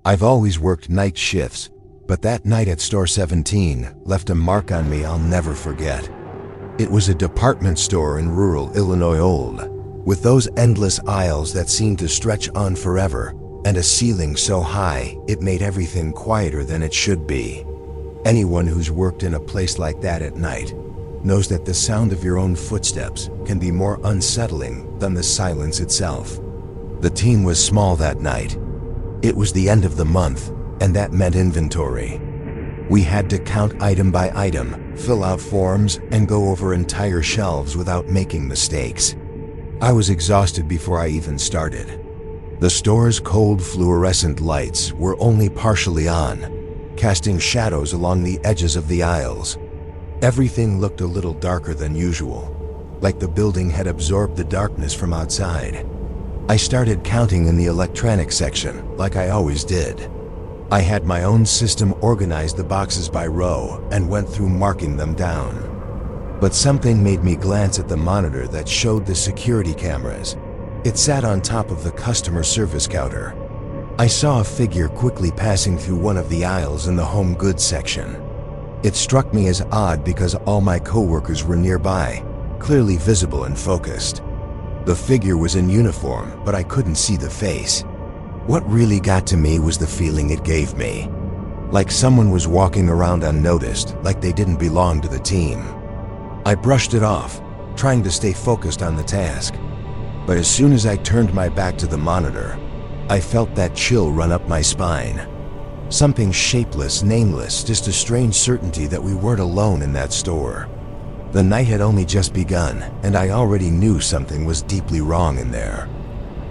I've always worked night shifts, but that night at store 17 left a mark on me I'll never forget. It was a department store in rural Illinois, with those endless aisles that seemed to stretch on forever, and a ceiling so high it made everything quieter than it should be. Anyone who's worked in a place like that at night knows that the sound of your own footsteps can be more unsettling than the silence itself. The team was small that night. It was the end of the month, and that meant inventory. We had to count item by item, fill out forms, and go over entire shelves without making mistakes. I was exhausted before I even started. The store's cold fluorescent lights were only partially on, casting shadows along the edges of the aisles. Everything looked a little darker than usual, like the building had absorbed the darkness from outside. I started counting in the electronics section, like I always did. I had my own system organized the boxes by row and went through marking them down. But something made me glance at the monitor that showed the security cameras. It sat on top of the customer service counter. I saw a figure quickly passing through one of the aisles in the home goods section. It struck me as odd because all my coworkers were nearby, clearly visible and focused. The figure was in uniform, but I couldn't see the face. What really got to me was the feeling it gave me. Like someone was walking around unnoticed, like they didn't belong to the team. I brushed it off, trying to stay focused on the task. But as soon as I turned my back to the monitor, I felt that chill run up my spine. Something shapeless, nameless, just a strange certainty that we weren't alone in that store. The night had only just begun, and I already knew something was deeply wrong in there.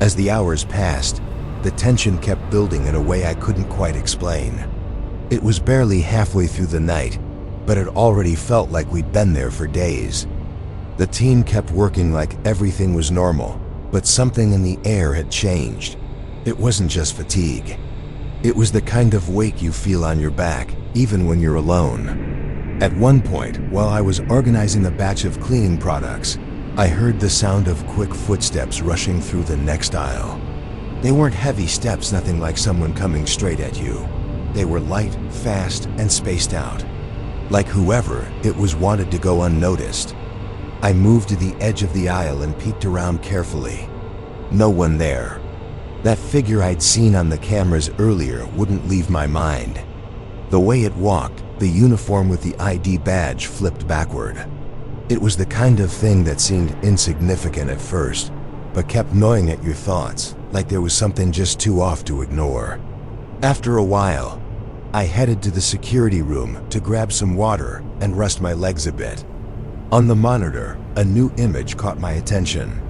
As the hours passed, the tension kept building in a way I couldn't quite explain. It was barely halfway through the night, but it already felt like we'd been there for days. The team kept working like everything was normal, but something in the air had changed. It wasn't just fatigue. It was the kind of weight you feel on your back, even when you're alone. At one point, while I was organizing a batch of cleaning products, I heard the sound of quick footsteps rushing through the next aisle. They weren't heavy steps, nothing like someone coming straight at you. They were light, fast, and spaced out. Like whoever it was wanted to go unnoticed. I moved to the edge of the aisle and peeked around carefully. No one there. That figure I'd seen on the cameras earlier wouldn't leave my mind. The way it walked, the uniform with the ID badge flipped backward. It was the kind of thing that seemed insignificant at first, but kept gnawing at your thoughts, like there was something just too off to ignore. After a while, I headed to the security room to grab some water and rest my legs a bit. On the monitor, a new image caught my attention.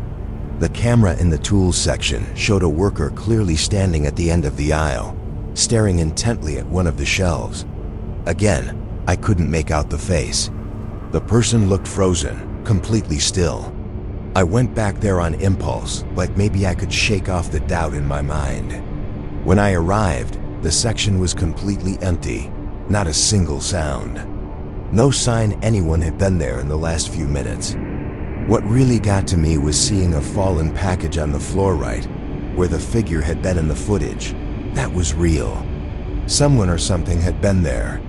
The camera in the tools section showed a worker clearly standing at the end of the aisle, staring intently at one of the shelves. Again, I couldn't make out the face. The person looked frozen, completely still. I went back there on impulse, like maybe I could shake off the doubt in my mind. When I arrived, the section was completely empty, not a single sound. No sign anyone had been there in the last few minutes. What really got to me was seeing a fallen package on the floor right, where the figure had been in the footage. That was real. Someone or something had been there,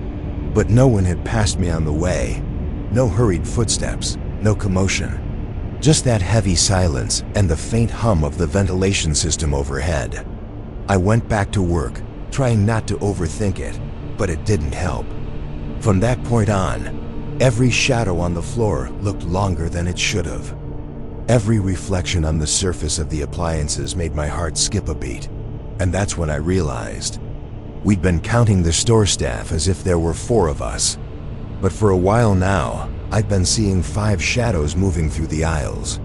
but no one had passed me on the way. No hurried footsteps, no commotion. Just that heavy silence and the faint hum of the ventilation system overhead. I went back to work, trying not to overthink it, but it didn't help. From that point on, every shadow on the floor looked longer than it should have. Every reflection on the surface of the appliances made my heart skip a beat, and that's when I realized we'd been counting the store staff as if there were 4 of us. But for a while now, I'd been seeing 5 shadows moving through the aisles.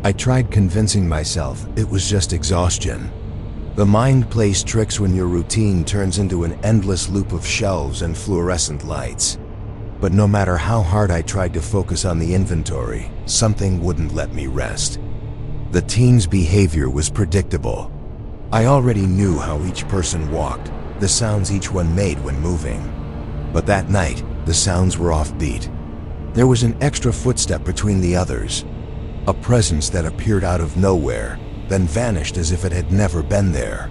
I tried convincing myself it was just exhaustion. The mind plays tricks when your routine turns into an endless loop of shelves and fluorescent lights. But no matter how hard I tried to focus on the inventory, something wouldn't let me rest. The team's behavior was predictable. I already knew how each person walked, the sounds each one made when moving. But that night, the sounds were offbeat. There was an extra footstep between the others, a presence that appeared out of nowhere, then vanished as if it had never been there.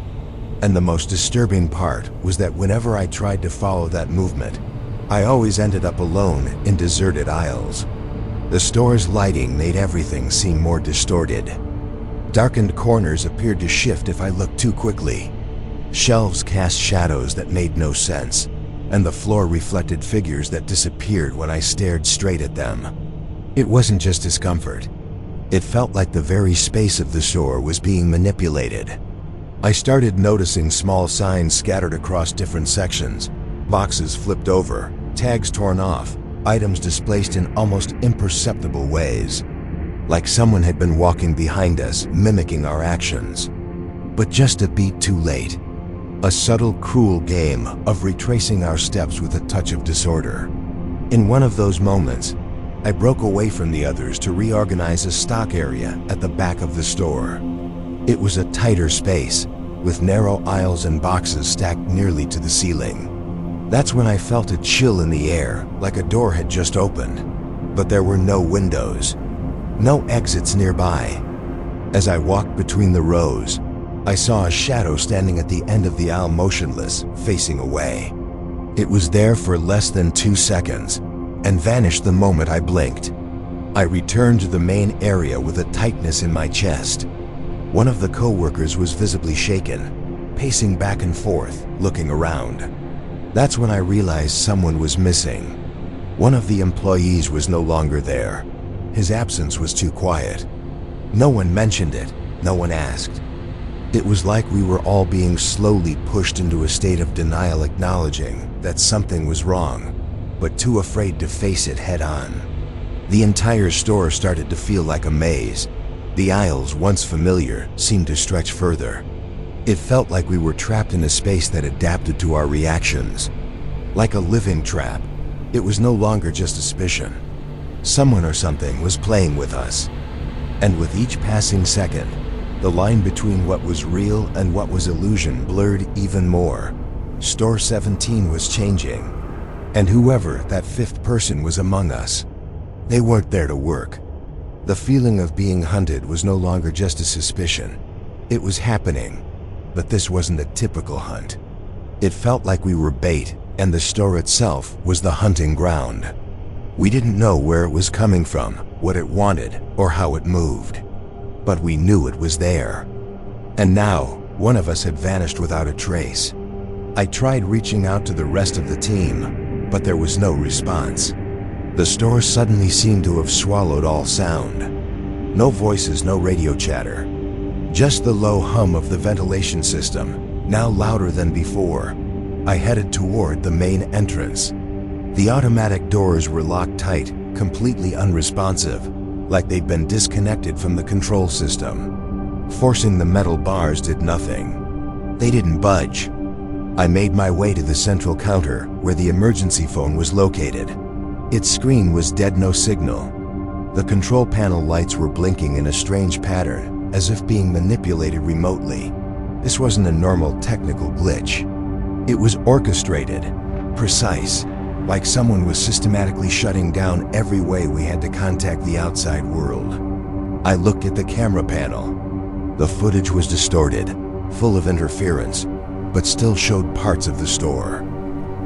And the most disturbing part was that whenever I tried to follow that movement, I always ended up alone in deserted aisles. The store's lighting made everything seem more distorted. Darkened corners appeared to shift if I looked too quickly. Shelves cast shadows that made no sense, and the floor reflected figures that disappeared when I stared straight at them. It wasn't just discomfort. It felt like the very space of the store was being manipulated. I started noticing small signs scattered across different sections, boxes flipped over, tags torn off, items displaced in almost imperceptible ways, like someone had been walking behind us, mimicking our actions. But just a beat too late. A subtle, cruel game of retracing our steps with a touch of disorder. In one of those moments, I broke away from the others to reorganize a stock area at the back of the store. It was a tighter space, with narrow aisles and boxes stacked nearly to the ceiling. That's when I felt a chill in the air, like a door had just opened. But there were no windows, no exits nearby. As I walked between the rows, I saw a shadow standing at the end of the aisle, motionless, facing away. It was there for less than 2 seconds, and vanished the moment I blinked. I returned to the main area with a tightness in my chest. One of the co-workers was visibly shaken, pacing back and forth, looking around. That's when I realized someone was missing. One of the employees was no longer there. His absence was too quiet. No one mentioned it, no one asked. It was like we were all being slowly pushed into a state of denial, acknowledging that something was wrong, but too afraid to face it head on. The entire store started to feel like a maze. The aisles, once familiar, seemed to stretch further. It felt like we were trapped in a space that adapted to our reactions. Like a living trap, it was no longer just a suspicion. Someone or something was playing with us. And with each passing second, the line between what was real and what was illusion blurred even more. Store 17 was changing. And whoever that fifth person was among us, they weren't there to work. The feeling of being hunted was no longer just a suspicion. It was happening, but this wasn't a typical hunt. It felt like we were bait, and the store itself was the hunting ground. We didn't know where it was coming from, what it wanted, or how it moved. But we knew it was there. And now, one of us had vanished without a trace. I tried reaching out to the rest of the team, but there was no response. The store suddenly seemed to have swallowed all sound. No voices, no radio chatter. Just the low hum of the ventilation system, now louder than before. I headed toward the main entrance. The automatic doors were locked tight, completely unresponsive, like they'd been disconnected from the control system. Forcing the metal bars did nothing. They didn't budge. I made my way to the central counter where the emergency phone was located. Its screen was dead, no signal. The control panel lights were blinking in a strange pattern, as if being manipulated remotely. This wasn't a normal technical glitch. It was orchestrated, precise, like someone was systematically shutting down every way we had to contact the outside world. I looked at the camera panel. The footage was distorted, full of interference, but still showed parts of the store.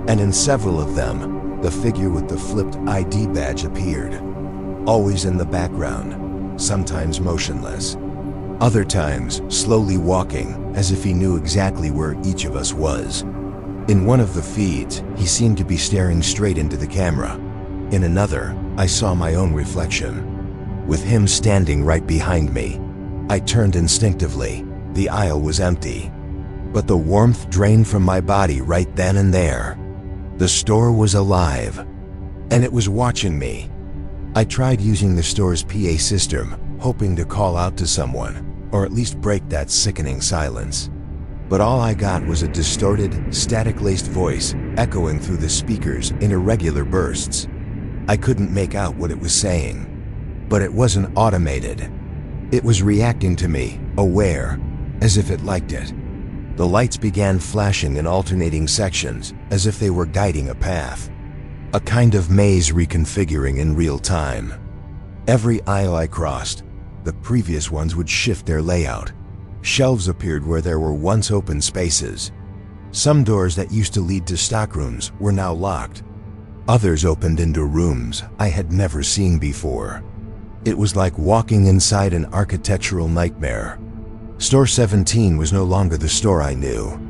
And in several of them, the figure with the flipped ID badge appeared, always in the background, sometimes motionless, other times slowly walking as if he knew exactly where each of us was. In one of the feeds, he seemed to be staring straight into the camera. In another, I saw my own reflection, with him standing right behind me. I turned instinctively. The aisle was empty, but the warmth drained from my body right then and there. The store was alive, and it was watching me. I tried using the store's PA system, hoping to call out to someone, or at least break that sickening silence. But all I got was a distorted, static-laced voice echoing through the speakers in irregular bursts. I couldn't make out what it was saying, but it wasn't automated. It was reacting to me, aware, as if it liked it. The lights began flashing in alternating sections, as if they were guiding a path. A kind of maze reconfiguring in real time. Every aisle I crossed, the previous ones would shift their layout. Shelves appeared where there were once open spaces. Some doors that used to lead to stockrooms were now locked. Others opened into rooms I had never seen before. It was like walking inside an architectural nightmare. Store 17 was no longer the store I knew.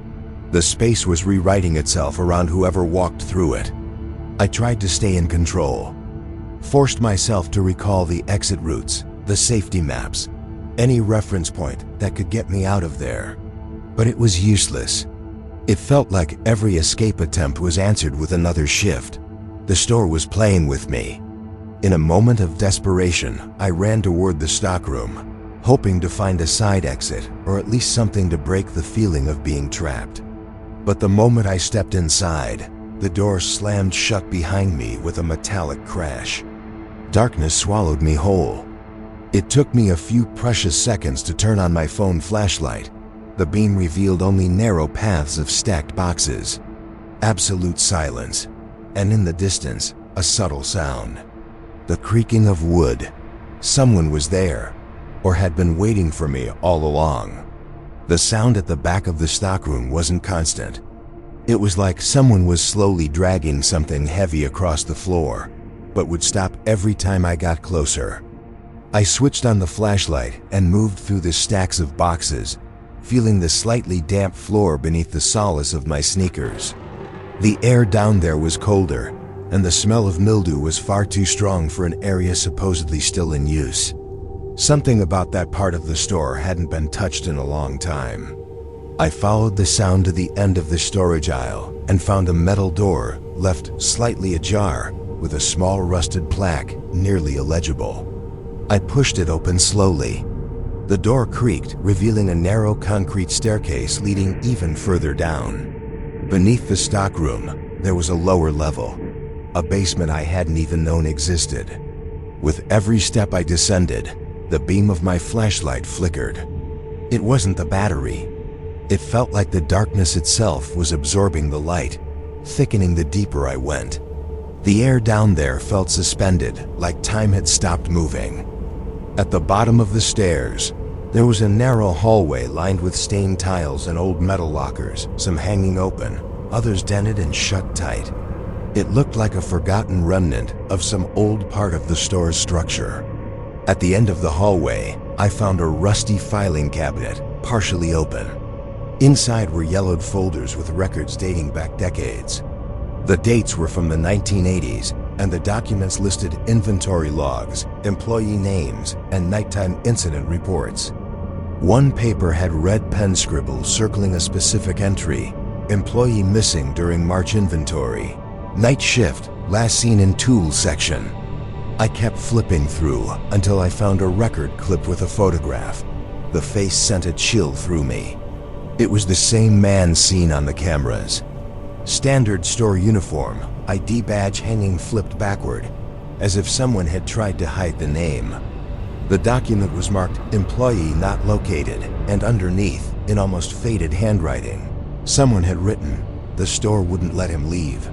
The space was rewriting itself around whoever walked through it. I tried to stay in control, forced myself to recall the exit routes, the safety maps, any reference point that could get me out of there. But it was useless. It felt like every escape attempt was answered with another shift. The store was playing with me. In a moment of desperation, I ran toward the stockroom, hoping to find a side exit or at least something to break the feeling of being trapped. But the moment I stepped inside, the door slammed shut behind me with a metallic crash. Darkness swallowed me whole. It took me a few precious seconds to turn on my phone flashlight. The beam revealed only narrow paths of stacked boxes. Absolute silence, and in the distance, a subtle sound. The creaking of wood. Someone was there, or had been waiting for me all along. The sound at the back of the stockroom wasn't constant. It was like someone was slowly dragging something heavy across the floor, but would stop every time I got closer. I switched on the flashlight and moved through the stacks of boxes, feeling the slightly damp floor beneath the soles of my sneakers. The air down there was colder, and the smell of mildew was far too strong for an area supposedly still in use. Something about that part of the store hadn't been touched in a long time. I followed the sound to the end of the storage aisle and found a metal door left slightly ajar with a small rusted plaque nearly illegible. I pushed it open slowly. The door creaked, revealing a narrow concrete staircase leading even further down. Beneath the stockroom, there was a lower level, a basement I hadn't even known existed. With every step I descended, the beam of my flashlight flickered. It wasn't the battery. It felt like the darkness itself was absorbing the light, thickening the deeper I went. The air down there felt suspended, like time had stopped moving. At the bottom of the stairs, there was a narrow hallway lined with stained tiles and old metal lockers, some hanging open, others dented and shut tight. It looked like a forgotten remnant of some old part of the store's structure. At the end of the hallway, I found a rusty filing cabinet, partially open. Inside were yellowed folders with records dating back decades. The dates were from the 1980s, and the documents listed inventory logs, employee names, and nighttime incident reports. One paper had red pen scribbles circling a specific entry: employee missing during March inventory. Night shift, last seen in tools section. I kept flipping through until I found a record clipped with a photograph. The face sent a chill through me. It was the same man seen on the cameras. Standard store uniform, ID badge hanging flipped backward, as if someone had tried to hide the name. The document was marked "Employee Not Located," and underneath, in almost faded handwriting, someone had written, "The store wouldn't let him leave."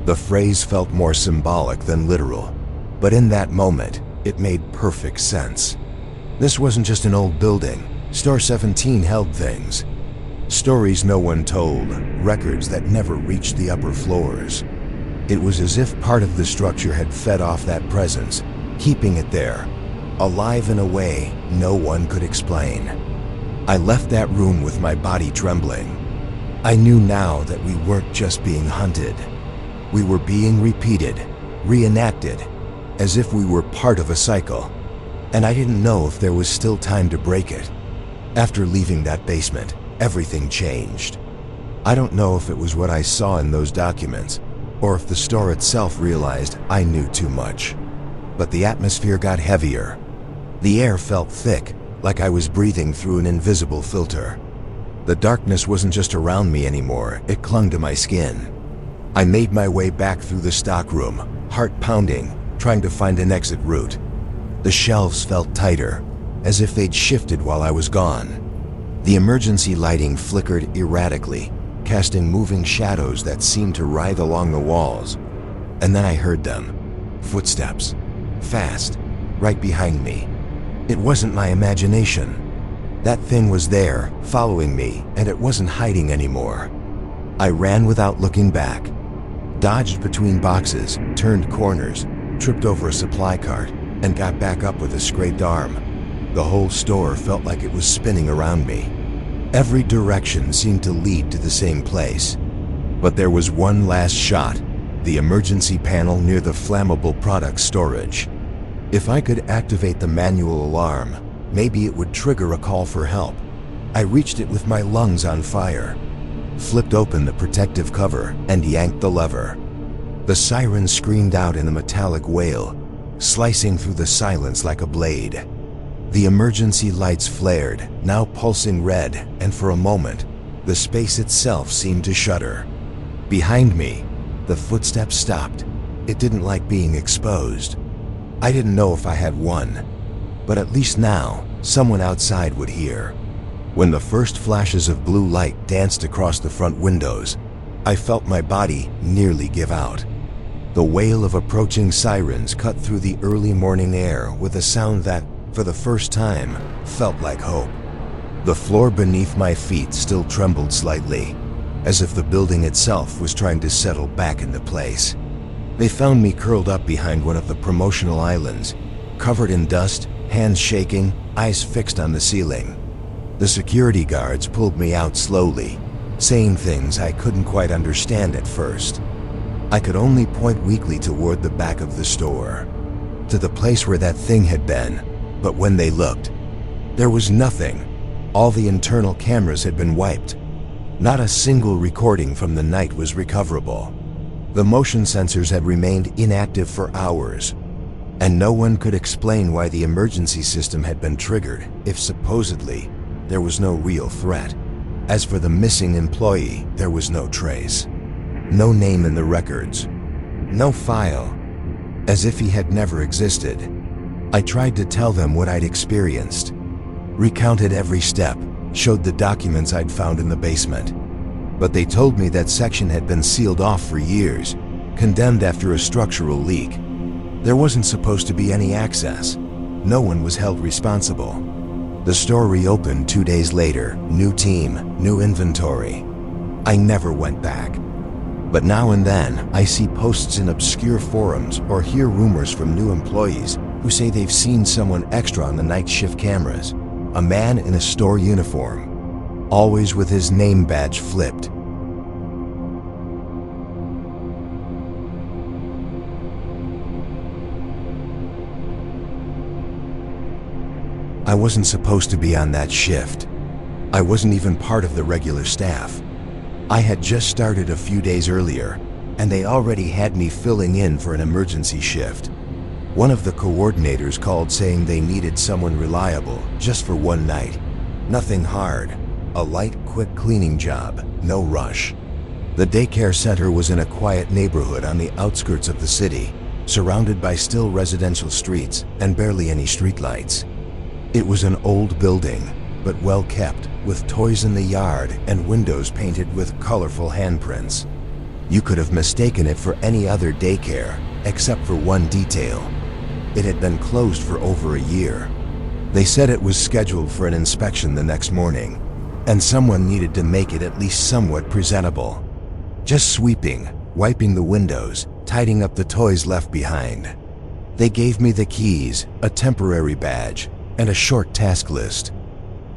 The phrase felt more symbolic than literal, but in that moment, it made perfect sense. This wasn't just an old building. Store 17 held things. Stories no one told, records that never reached the upper floors. It was as if part of the structure had fed off that presence, keeping it there, alive in a way no one could explain. I left that room with my body trembling. I knew now that we weren't just being hunted. We were being repeated, reenacted, as if we were part of a cycle. And I didn't know if there was still time to break it. After leaving that basement, everything changed. I don't know if it was what I saw in those documents, or if the store itself realized I knew too much. But the atmosphere got heavier. The air felt thick, like I was breathing through an invisible filter. The darkness wasn't just around me anymore, it clung to my skin. I made my way back through the stockroom, heart pounding, trying to find an exit route. The shelves felt tighter, as if they'd shifted while I was gone. The emergency lighting flickered erratically, casting moving shadows that seemed to writhe along the walls. And then I heard them. Footsteps. Fast. Right behind me. It wasn't my imagination. That thing was there, following me, and it wasn't hiding anymore. I ran without looking back, dodged between boxes, turned corners, tripped over a supply cart, and got back up with a scraped arm. The whole store felt like it was spinning around me. Every direction seemed to lead to the same place. But there was one last shot, the emergency panel near the flammable product storage. If I could activate the manual alarm, maybe it would trigger a call for help. I reached it with my lungs on fire, flipped open the protective cover, and yanked the lever. The siren screamed out in a metallic wail, slicing through the silence like a blade. The emergency lights flared, now pulsing red, and for a moment, the space itself seemed to shudder. Behind me, the footsteps stopped. It didn't like being exposed. I didn't know if I had won, but at least now, someone outside would hear. When the first flashes of blue light danced across the front windows, I felt my body nearly give out. The wail of approaching sirens cut through the early morning air with a sound that, for the first time, felt like hope. The floor beneath my feet still trembled slightly, as if the building itself was trying to settle back into place. They found me curled up behind one of the promotional islands, covered in dust, hands shaking, eyes fixed on the ceiling. The security guards pulled me out slowly, saying things I couldn't quite understand at first. I could only point weakly toward the back of the store, to the place where that thing had been, but when they looked, there was nothing. All the internal cameras had been wiped. Not a single recording from the night was recoverable. The motion sensors had remained inactive for hours, and no one could explain why the emergency system had been triggered if supposedly there was no real threat. As for the missing employee, there was no trace. No name in the records. No file. As if he had never existed. I tried to tell them what I'd experienced. Recounted every step, showed the documents I'd found in the basement. But they told me that section had been sealed off for years, condemned after a structural leak. There wasn't supposed to be any access. No one was held responsible. The store reopened 2 days later, new team, new inventory. I never went back. But now and then, I see posts in obscure forums or hear rumors from new employees who say they've seen someone extra on the night shift cameras, a man in a store uniform, always with his name badge flipped. I wasn't supposed to be on that shift. I wasn't even part of the regular staff. I had just started a few days earlier, and they already had me filling in for an emergency shift. One of the coordinators called saying they needed someone reliable just for one night. Nothing hard. A light, quick cleaning job, no rush. The daycare center was in a quiet neighborhood on the outskirts of the city, surrounded by still residential streets and barely any streetlights. It was an old building, but well kept, with toys in the yard and windows painted with colorful handprints. You could have mistaken it for any other daycare, except for one detail. It had been closed for over a year. They said it was scheduled for an inspection the next morning, and someone needed to make it at least somewhat presentable. Just sweeping, wiping the windows, tidying up the toys left behind. They gave me the keys, a temporary badge, and a short task list.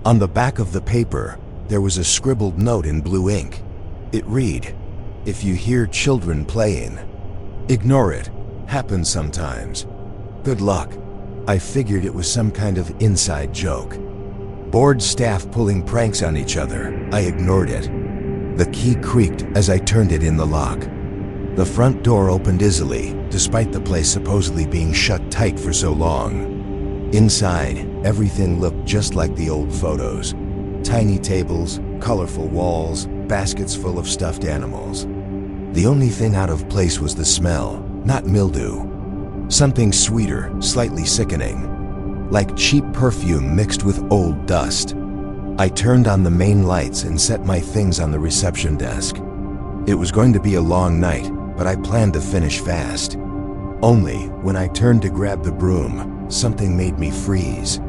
On the back of the paper, there was a scribbled note in blue ink. It read, "If you hear children playing, ignore it. Happens sometimes. Good luck." I figured it was some kind of inside joke. Bored staff pulling pranks on each other. I ignored it. The key creaked as I turned it in the lock. The front door opened easily, despite the place supposedly being shut tight for so long. Inside, everything looked just like the old photos. Tiny tables, colorful walls, baskets full of stuffed animals. The only thing out of place was the smell, not mildew. Something sweeter, slightly sickening. Like cheap perfume mixed with old dust. I turned on the main lights and set my things on the reception desk. It was going to be a long night, but I planned to finish fast. Only, when I turned to grab the broom, something made me freeze.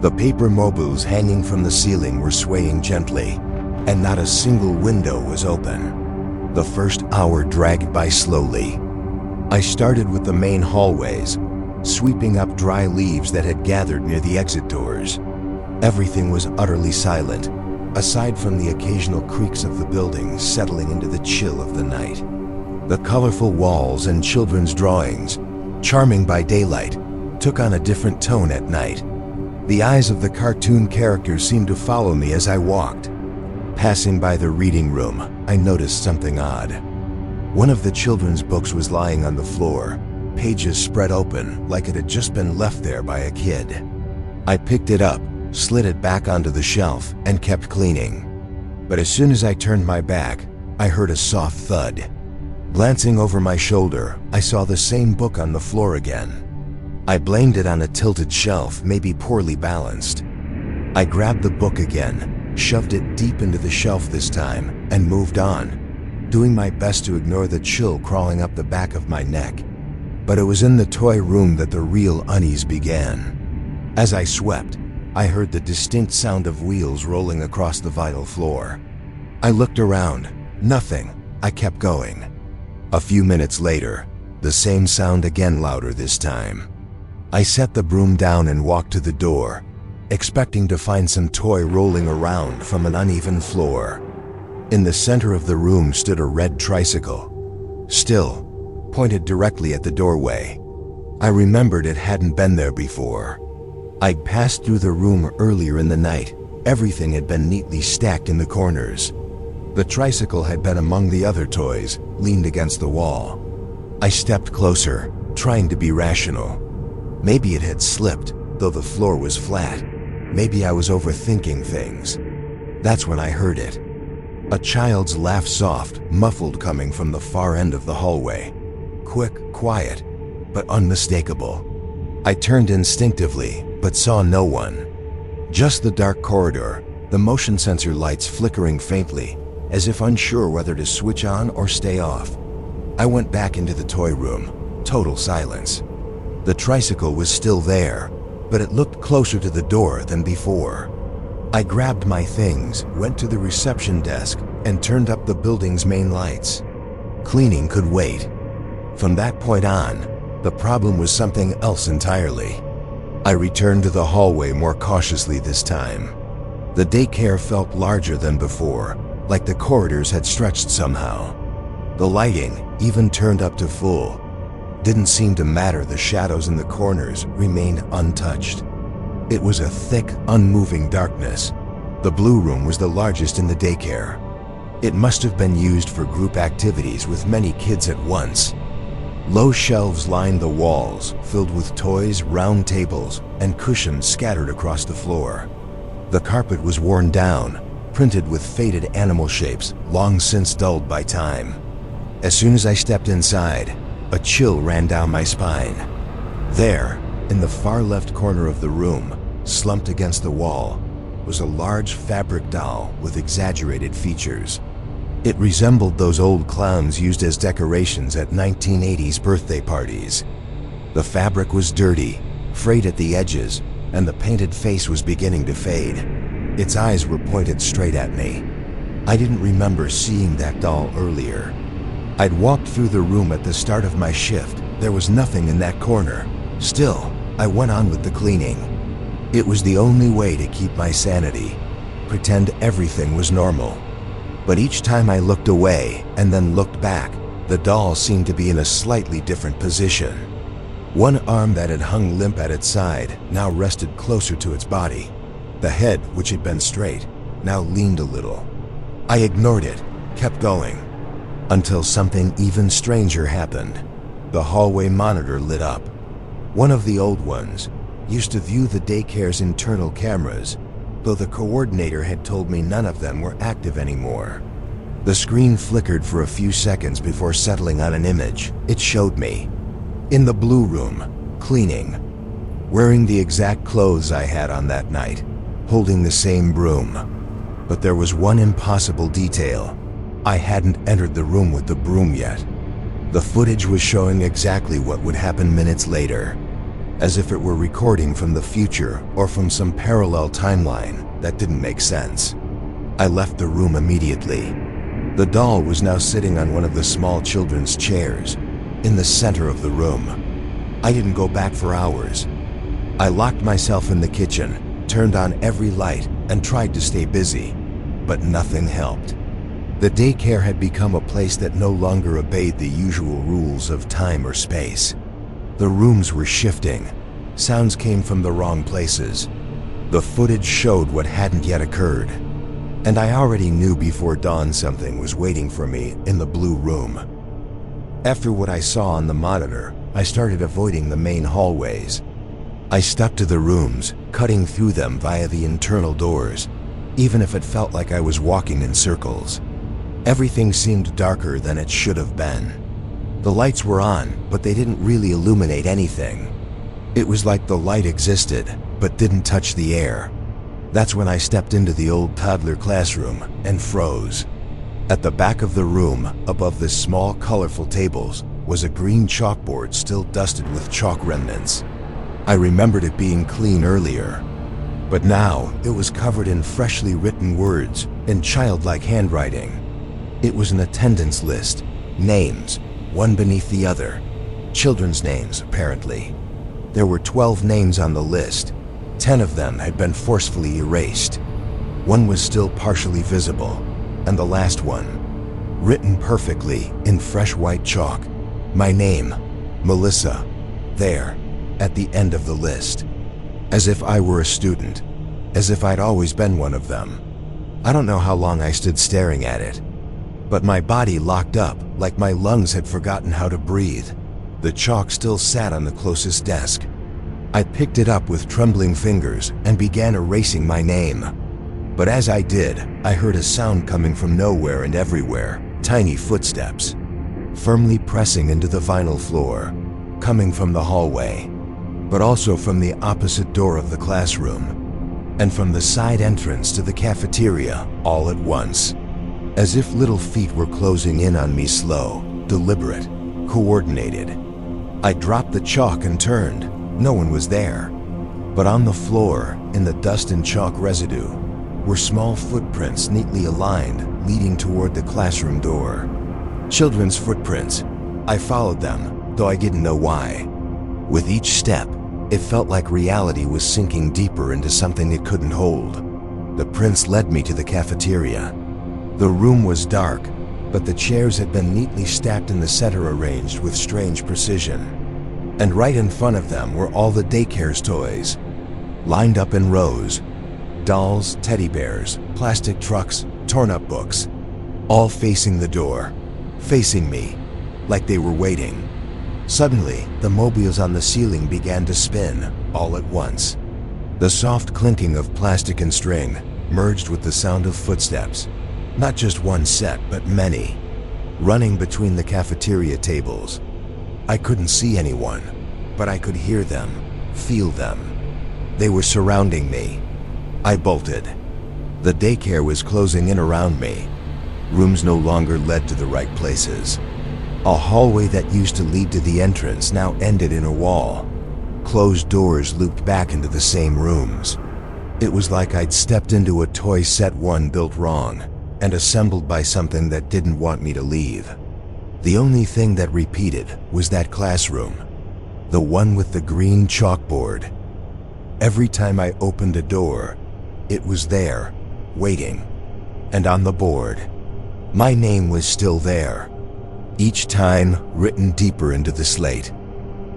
The paper mobiles hanging from the ceiling were swaying gently, and not a single window was open. The first hour dragged by slowly. I started with the main hallways, sweeping up dry leaves that had gathered near the exit doors. Everything was utterly silent, aside from the occasional creaks of the buildings settling into the chill of the night. The colorful walls and children's drawings, charming by daylight, took on a different tone at night. The eyes of the cartoon characters seemed to follow me as I walked. Passing by the reading room, I noticed something odd. One of the children's books was lying on the floor, pages spread open like it had just been left there by a kid. I picked it up, slid it back onto the shelf, and kept cleaning. But as soon as I turned my back, I heard a soft thud. Glancing over my shoulder, I saw the same book on the floor again. I blamed it on a tilted shelf, maybe poorly balanced. I grabbed the book again, shoved it deep into the shelf this time, and moved on, doing my best to ignore the chill crawling up the back of my neck. But it was in the toy room that the real unease began. As I swept, I heard the distinct sound of wheels rolling across the vinyl floor. I looked around. Nothing. I kept going. A few minutes later, the same sound again, louder this time. I set the broom down and walked to the door, expecting to find some toy rolling around from an uneven floor. In the center of the room stood a red tricycle, still, pointed directly at the doorway. I remembered it hadn't been there before. I'd passed through the room earlier in the night. Everything had been neatly stacked in the corners. The tricycle had been among the other toys, leaned against the wall. I stepped closer, trying to be rational. Maybe it had slipped, though the floor was flat. Maybe I was overthinking things. That's when I heard it. A child's laugh, soft, muffled, coming from the far end of the hallway. Quick, quiet, but unmistakable. I turned instinctively, but saw no one. Just the dark corridor, the motion sensor lights flickering faintly, as if unsure whether to switch on or stay off. I went back into the toy room. Total silence. The tricycle was still there, but it looked closer to the door than before. I grabbed my things, went to the reception desk, and turned up the building's main lights. Cleaning could wait. From that point on, the problem was something else entirely. I returned to the hallway more cautiously this time. The daycare felt larger than before, like the corridors had stretched somehow. The lighting, even turned up to full, didn't seem to matter. The shadows in the corners remained untouched. It was a thick, unmoving darkness. The blue room was the largest in the daycare. It must have been used for group activities with many kids at once. Low shelves lined the walls, filled with toys, round tables, and cushions scattered across the floor. The carpet was worn down, printed with faded animal shapes, long since dulled by time. As soon as I stepped inside, a chill ran down my spine. There, in the far left corner of the room, slumped against the wall, was a large fabric doll with exaggerated features. It resembled those old clowns used as decorations at 1980s birthday parties. The fabric was dirty, frayed at the edges, and the painted face was beginning to fade. Its eyes were pointed straight at me. I didn't remember seeing that doll earlier. I'd walked through the room at the start of my shift. There was nothing in that corner. Still, I went on with the cleaning. It was the only way to keep my sanity. Pretend everything was normal. But each time I looked away and then looked back, the doll seemed to be in a slightly different position. One arm that had hung limp at its side now rested closer to its body. The head, which had been straight, now leaned a little. I ignored it, kept going, until something even stranger happened. The hallway monitor lit up. One of the old ones, used to view the daycare's internal cameras, though the coordinator had told me none of them were active anymore. The screen flickered for a few seconds before settling on an image. It showed me, in the blue room, cleaning, wearing the exact clothes I had on that night, holding the same broom. But there was one impossible detail. I hadn't entered the room with the broom yet. The footage was showing exactly what would happen minutes later. as if it were recording from the future or from some parallel timeline that didn't make sense. I left the room immediately. The doll was now sitting on one of the small children's chairs, in the center of the room. I didn't go back for hours. I locked myself in the kitchen, turned on every light, and tried to stay busy, but nothing helped. The daycare had become a place that no longer obeyed the usual rules of time or space. The rooms were shifting. Sounds came from the wrong places. The footage showed what hadn't yet occurred. And I already knew before dawn something was waiting for me in the blue room. After what I saw on the monitor, I started avoiding the main hallways. I stuck to the rooms, cutting through them via the internal doors, even if it felt like I was walking in circles. Everything seemed darker than it should have been. The lights were on, but they didn't really illuminate anything. It was like the light existed, but didn't touch the air. That's when I stepped into the old toddler classroom and froze. At the back of the room, above the small, colorful tables, was a green chalkboard still dusted with chalk remnants. I remembered it being clean earlier, but now it was covered in freshly written words in childlike handwriting. It was an attendance list, names, one beneath the other. Children's names, apparently. There were 12 names on the list. 10 of them had been forcefully erased. One was still partially visible, and the last one, written perfectly in fresh white chalk. My name, Melissa, there, at the end of the list. As if I were a student, as if I'd always been one of them. I don't know how long I stood staring at it, but my body locked up like my lungs had forgotten how to breathe. The chalk still sat on the closest desk. I picked it up with trembling fingers and began erasing my name. But as I did, I heard a sound coming from nowhere and everywhere, tiny footsteps, firmly pressing into the vinyl floor, coming from the hallway, but also from the opposite door of the classroom, and from the side entrance to the cafeteria all at once. As if little feet were closing in on me, slow, deliberate, coordinated. I dropped the chalk and turned. No one was there. But on the floor, in the dust and chalk residue, were small footprints neatly aligned, leading toward the classroom door. Children's footprints. I followed them, though I didn't know why. With each step, it felt like reality was sinking deeper into something it couldn't hold. The prints led me to the cafeteria. The room was dark, but the chairs had been neatly stacked in the center, arranged with strange precision. And right in front of them were all the daycare's toys, lined up in rows. Dolls, teddy bears, plastic trucks, torn-up books, all facing the door, facing me, like they were waiting. Suddenly, the mobiles on the ceiling began to spin, all at once. The soft clinking of plastic and string merged with the sound of footsteps. Not just one set, but many, running between the cafeteria tables. I couldn't see anyone, but I could hear them, feel them. They were surrounding me. I bolted. The daycare was closing in around me. Rooms no longer led to the right places. A hallway that used to lead to the entrance now ended in a wall. Closed doors looped back into the same rooms. It was like I'd stepped into a toy set one built wrong, and assembled by something that didn't want me to leave. The only thing that repeated was that classroom, the one with the green chalkboard. Every time I opened a door, it was there, waiting. And on the board, my name was still there, each time written deeper into the slate.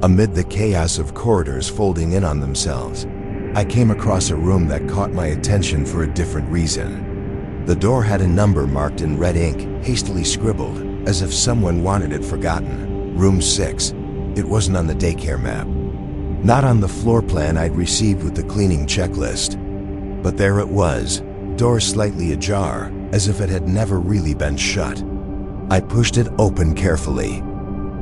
Amid the chaos of corridors folding in on themselves, I came across a room that caught my attention for a different reason. The door had a number marked in red ink, hastily scribbled, as if someone wanted it forgotten. Room 6. It wasn't on the daycare map. Not on the floor plan I'd received with the cleaning checklist. But there it was, door slightly ajar, as if it had never really been shut. I pushed it open carefully.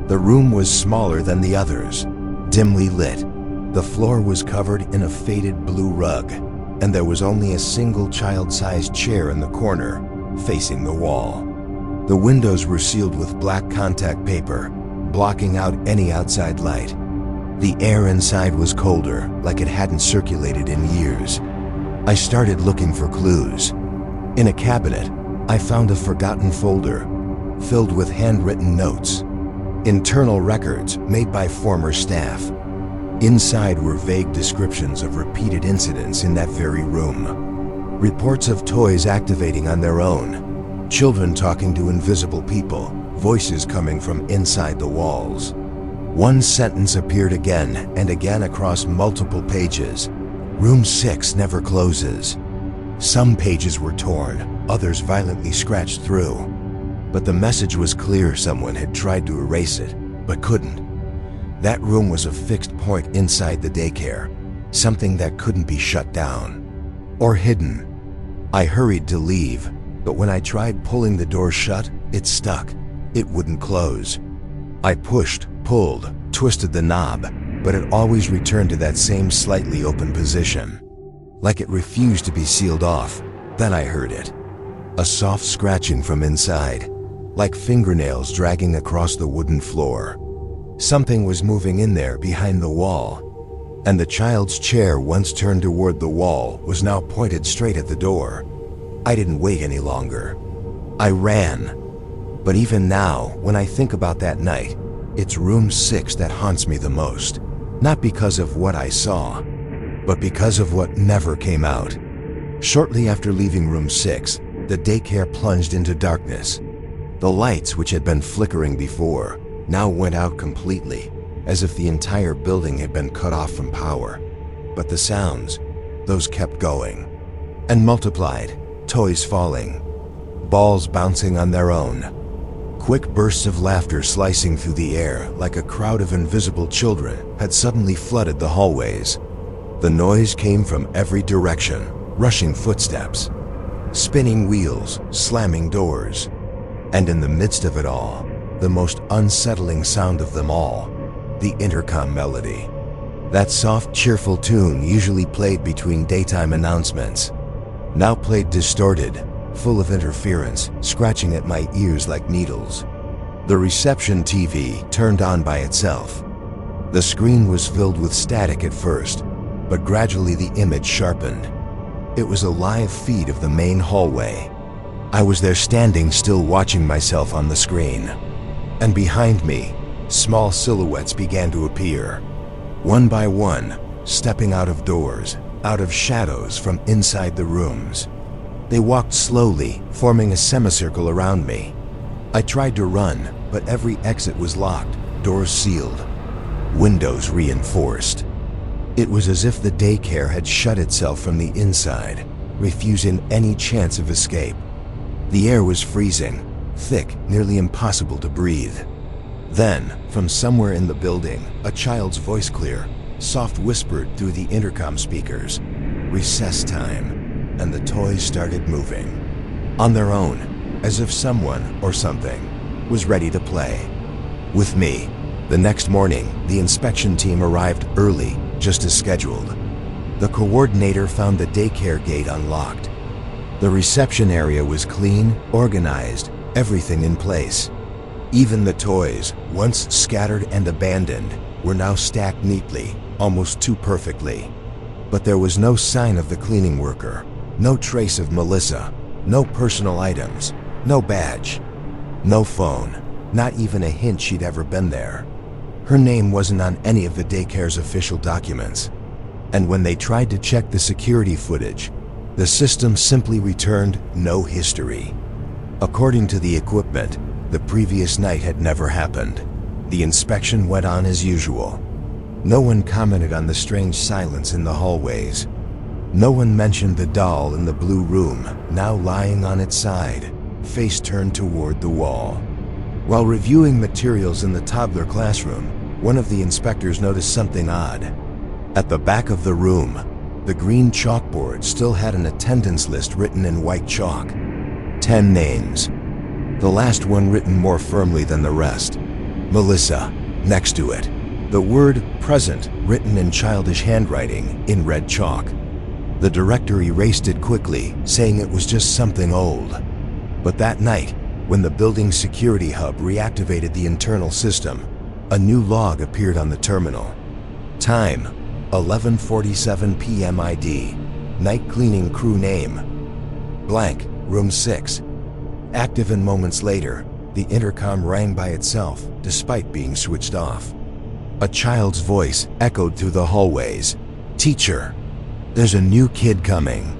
The room was smaller than the others, dimly lit. The floor was covered in a faded blue rug, and there was only a single child-sized chair in the corner, facing the wall. The windows were sealed with black contact paper, blocking out any outside light. The air inside was colder, like it hadn't circulated in years. I started looking for clues. In a cabinet, I found a forgotten folder filled with handwritten notes, internal records made by former staff. Inside were vague descriptions of repeated incidents in that very room. Reports of toys activating on their own, children talking to invisible people, voices coming from inside the walls. One sentence appeared again and again across multiple pages. Room 6 never closes. Some pages were torn, others violently scratched through. But the message was clear. Someone had tried to erase it, but couldn't. That room was a fixed point inside the daycare, something that couldn't be shut down or hidden. I hurried to leave, but when I tried pulling the door shut, it stuck. It wouldn't close. I pushed, pulled, twisted the knob, but it always returned to that same slightly open position, like it refused to be sealed off. Then I heard it. A soft scratching from inside, like fingernails dragging across the wooden floor. Something was moving in there behind the wall, and the child's chair, once turned toward the wall, was now pointed straight at the door. I didn't wait any longer. I ran. But even now, when I think about that night, it's room 6 that haunts me the most. Not because of what I saw, but because of what never came out. Shortly after leaving room 6, the daycare plunged into darkness. The lights, which had been flickering before, now went out completely, as if the entire building had been cut off from power. But the sounds, those kept going and multiplied. Toys falling, balls bouncing on their own, quick bursts of laughter slicing through the air like a crowd of invisible children had suddenly flooded the hallways. The noise came from every direction, rushing footsteps, spinning wheels, slamming doors, and in the midst of it all, the most unsettling sound of them all, the intercom melody. That soft, cheerful tune usually played between daytime announcements, now played distorted, full of interference, scratching at my ears like needles. The reception TV turned on by itself. The screen was filled with static at first, but gradually the image sharpened. It was a live feed of the main hallway. I was there standing still, watching myself on the screen. And behind me, small silhouettes began to appear. One by one, stepping out of doors, out of shadows from inside the rooms. They walked slowly, forming a semicircle around me. I tried to run, but every exit was locked, doors sealed, windows reinforced. It was as if the daycare had shut itself from the inside, refusing any chance of escape. The air was freezing, thick, nearly impossible to breathe. Then, from somewhere in the building, a child's voice, clear, soft, whispered through the intercom speakers, "Recess time," and the toys started moving. On their own, as if someone or something was ready to play. With me. The next morning, the inspection team arrived early, just as scheduled. The coordinator found the daycare gate unlocked. The reception area was clean, organized, everything in place. Even the toys, once scattered and abandoned, were now stacked neatly, almost too perfectly. But there was no sign of the cleaning worker, no trace of Melissa, no personal items, no badge, no phone, not even a hint she'd ever been there. Her name wasn't on any of the daycare's official documents. And when they tried to check the security footage, the system simply returned no history. According to the equipment, the previous night had never happened. The inspection went on as usual. No one commented on the strange silence in the hallways. No one mentioned the doll in the blue room, now lying on its side, face turned toward the wall. While reviewing materials in the toddler classroom, one of the inspectors noticed something odd. At the back of the room, the green chalkboard still had an attendance list written in white chalk. 10 names. The last one written more firmly than the rest. Melissa, next to it. The word present written in childish handwriting in red chalk. The director erased it quickly, saying it was just something old. But that night, when the building's security hub reactivated the internal system, a new log appeared on the terminal. Time, 11:47 p.m. ID. Night cleaning crew name, blank, room 6. Active, and moments later, the intercom rang by itself, despite being switched off. A child's voice echoed through the hallways. "Teacher, there's a new kid coming."